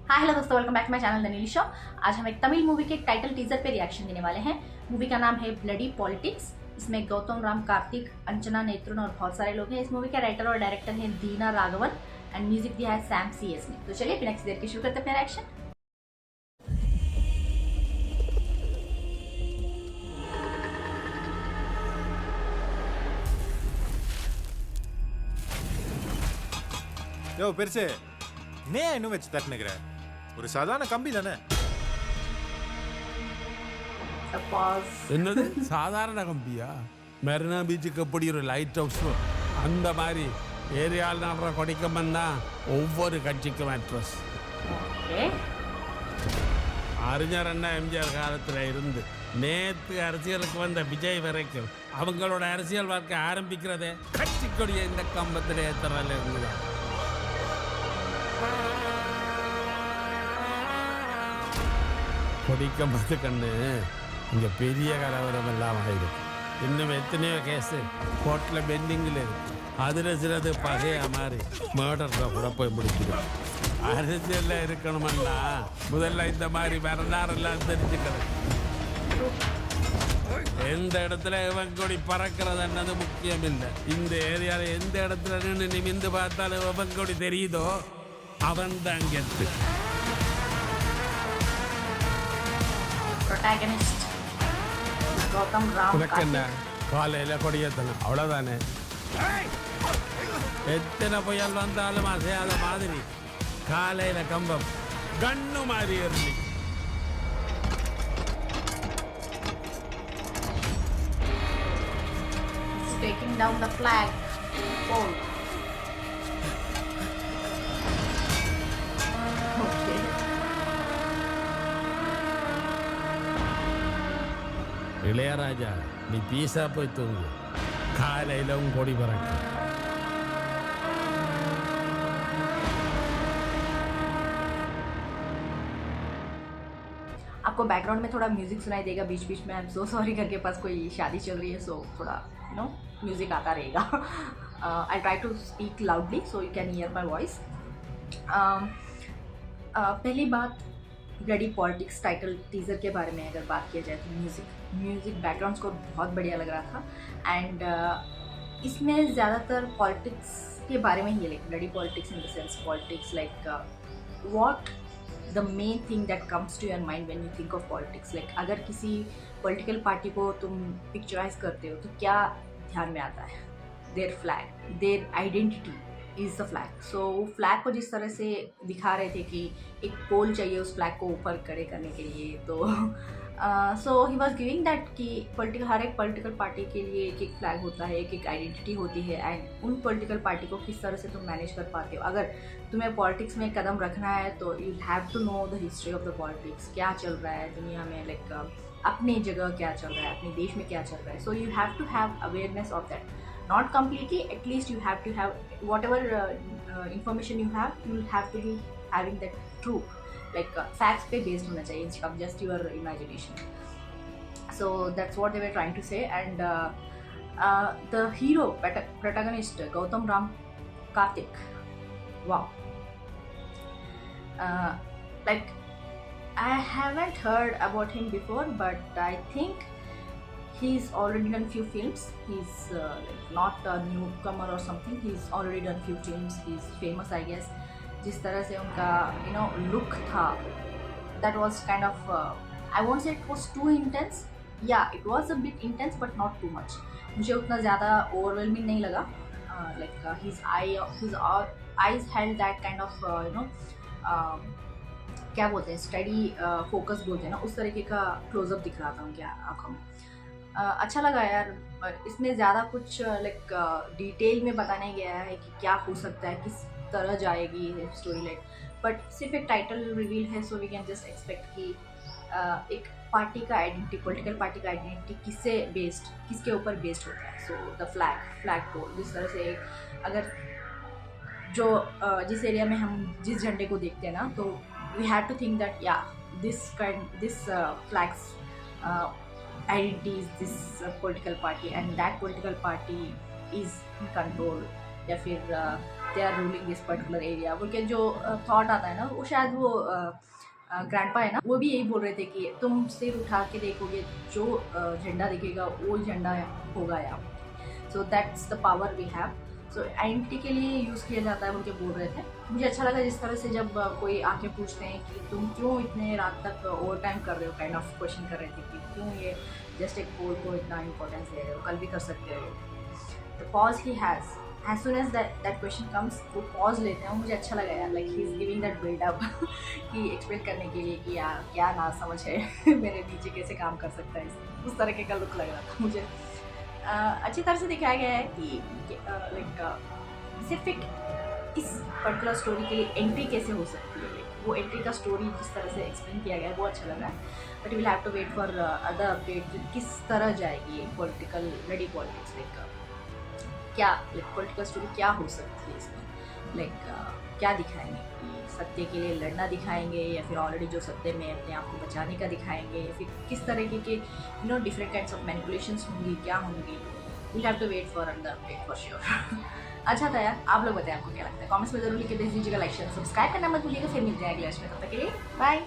हाय hello दोस्तों, welcome back to my channel the Neeli show. आज हम एक तमिल मूवी के टाइटल टीजर पे रिएक्शन देने वाले हैं। मूवी का नाम है ब्लडी पॉलिटिक्स। इसमें गौतम राम, कार्तिक, अंजना नेत्रुन और बहुत सारे लोग हैं। इस मूवी के राइटर और डायरेक्टर हैं दीना राघवन एंड म्यूजिक दिया है सैम CS ने। तो चलिए बिना किसी देर के शुरू करते हैं अपना रिएक्शन। யோ பெருசு நே இன்னும் வச்சு தட்டுனுக்குற ஒரு சாதாரண கம்பி தானே. என்னது சாதாரண கம்பியா? மெரினா பீச்சுக்கு எப்படி ஒரு லைட் ஹவுஸ் அந்த மாதிரி ஏரியாவில் நடுற கொடிக்கம்பம் தான் ஒவ்வொரு கட்சிக்கும் அட்ரஸ். அறிஞர் அண்ணா எம்ஜிஆர் காலத்தில் இருந்து நேற்று அரசியலுக்கு வந்த விஜய் வரைக்கும் அவங்களோட அரசியல் வாழ்க்கை ஆரம்பிக்கிறதே கட்சி கொடியை இந்த கம்பத்தில் ஏற்றுறதுல இருந்துதான். கொடிக்கம்பத்து கண்ணு இங்கே பெரிய கலவரம் எல்லாம் ஆயிடும். இன்னும் எத்தனையோ கேஸு கோர்ட்டில் பெண்டிங்கில் இருக்கு. அதில் சிலது பகையாக மாறி மர்டரில் கூட போய் முடிச்சிடும். அரசியலில் இருக்கணுமன்னா முதல்ல இந்த மாதிரி வரலாறெல்லாம் தெரிஞ்சுக்கிறது. எந்த இடத்துல இவன் கொடி பறக்கிறதுன்றது முக்கியம் இல்லை. இந்த ஏரியாவில் எந்த இடத்துல நின்று நிமிந்து பார்த்தாலும் இவன் கொடி தெரியுதோ அவன் தான் கெத்து. Protagonist கௌதம் ராம், என்ன காலையில் கொடியேற்றணும் அவ்வளோதானே. எத்தனை புயல் வந்தாலும் அசையாத மாதிரி காலையில் கம்பம் கண்ணு மாதிரி இருந்து taking down the flag pole. Okay. Ilaiyaraaja நீ பீஸா போய் தூங்கு, காலையிலும் கொடி பறக்கு. आपको बैकग्राउंड में थोड़ा म्यूजिक सुनाई देगा बीच बीच में। आई एम सो सॉरी, घर के पास कोई शादी चल रही है, सो थोड़ा म्यूजिक आता रहेगा। I try to speak loudly so you can hear my voice. पहली बात, ब्लडी पॉलिटिक्स टाइटल टीज़र के बारे में अगर बात किया जाए तो म्यूज़िक बैकग्राउंड स्कोर बहुत बढ़िया लग रहा था। एंड इसमें ज़्यादातर पॉलिटिक्स के बारे में ही, like bloody politics in the sense politics like what the main thing that comes to your mind when you think of politics. Like अगर किसी पॉलिटिकल पार्टी को तुम पिक्चराइज करते हो तो क्या ध्यान में आता है? There flag, there identity is the flag. So वो फ्लैग को जिस तरह से दिखा रहे थे कि एक पोल चाहिए उस फ्लैग को ऊपर खड़े करने के लिए, तो सो ही वॉज गिविंग दैट कि हर एक पॉलिटिकल पार्टी के लिए एक एक फ्लैग होता है, एक एक आइडेंटिटी होती है। एंड उन पॉलिटिकल पार्टी को किस तरह से तुम मैनेज कर पाते हो। अगर तुम्हें पॉलिटिक्स में कदम रखना है तो you have to know the history of the politics, क्या चल रहा है दुनिया में, लाइक अपनी जगह क्या चल रहा है, अपने देश में क्या चल रहा है। So you have to have awareness of that, not completely, at least you have to have whatever information you have, you will have to be having that true, like facts पे based होना चाहिए instead of just your imagination. So that's what they were trying to say. And the hero protagonist Gautam Ram Karthik, wow, like I haven't heard about him before, but I think he's already done few films. He's like not a newcomer or something. He's already done few films. He's famous, I guess. जिस तरह से उनका look था, that was kind of I won't say it was too intense. Yeah, it was a bit intense, but not too much. मुझे उतना ज़्यादा overwhelming नहीं लगा. Like his eyes held that kind of क्या बोलते हैं, स्टडी फोकस बोलते हैं ना, उस तरीके का क्लोजअप दिख रहा था उनके आँखों में। अच्छा लगा यार। इसमें ज़्यादा कुछ लाइक डिटेल में बताने गया है कि क्या हो सकता है, किस तरह जाएगी स्टोरी लाइन, बट सिर्फ एक टाइटल रिवील है। So we can just expect कि एक पार्टी का आइडेंटिटी, पॉलिटिकल पार्टी का आइडेंटिटी किसके ऊपर बेस्ड होता है। सो द फ्लैग पोल, जिस तरह से अगर जो जिस एरिया में हम जिस झंडे को देखते हैं ना, तो we have to think that या this flags identity is this political party and that political party is in control, या फिर they are ruling this particular area बोल के जो थॉट आता है ना, वो शायद वो ग्रैंडपा है ना, वो भी यही बोल रहे थे कि तुम सिर उठा के देखोगे, जो झंडा दिखेगा वो झंडा होगा यहाँ। So that's the power we have. So identity के लिए यूज़ किया जाता है बोल के बोल रहे थे। मुझे अच्छा लगा जिस तरह से जब कोई आके पूछते हैं कि तुम क्यों इतने रात तक ओवर टाइम कर रहे हो, काइंड ऑफ क्वेश्चन कर रहे थे कि क्यों ये जस्ट एक पोल को इतना इंपॉर्टेंस दे रहे हो, कल भी कर सकते हो। The pause he has, as soon as that question comes, वो पॉज लेते हैं। मुझे अच्छा लगा यार, like he is giving that buildup कि एक्सप्लेन करने के लिए कि यार क्या ना समझ है मेरे नीचे कैसे काम कर सकता है, उस तरह के का लुक लग रहा था मुझे। अच्छी तरह से दिखाया गया है कि लाइक सिर्फ एक इस पर्टिकुलर स्टोरी के लिए एंट्री कैसे हो सकती है, वो एंट्री का स्टोरी जिस तरह से एक्सप्लेन किया गया है वो अच्छा लगा है। But will have to wait for other update, किस तरह जाएगी पॉलिटिकल रेडी पॉलिटिक्स, लाइक क्या लाइक पॉलिटिकल स्टोरी क्या हो सकती है इसमें, लाइक क्या दिखाएंगे कि सत्य के लिए लड़ना दिखाएंगे या फिर ऑलरेडी जो सत्य में अपने आप को बचाने का दिखाएंगे, या फिर किस तरीके के डिफरेंट काइंड्स ऑफ मैनिपुलेशंस होंगी, क्या होंगी। Will have to wait for another update for sure. अच्छा था यार, आप लोग बताएं आपको क्या लगता है, कमेंट्स में जरूर लिख के भेज दीजिएगा, लाइक शेयर सब्सक्राइब करना मत भूलिएगा। फिर मिलते हैं अगले में, तब तक के लिए बाय।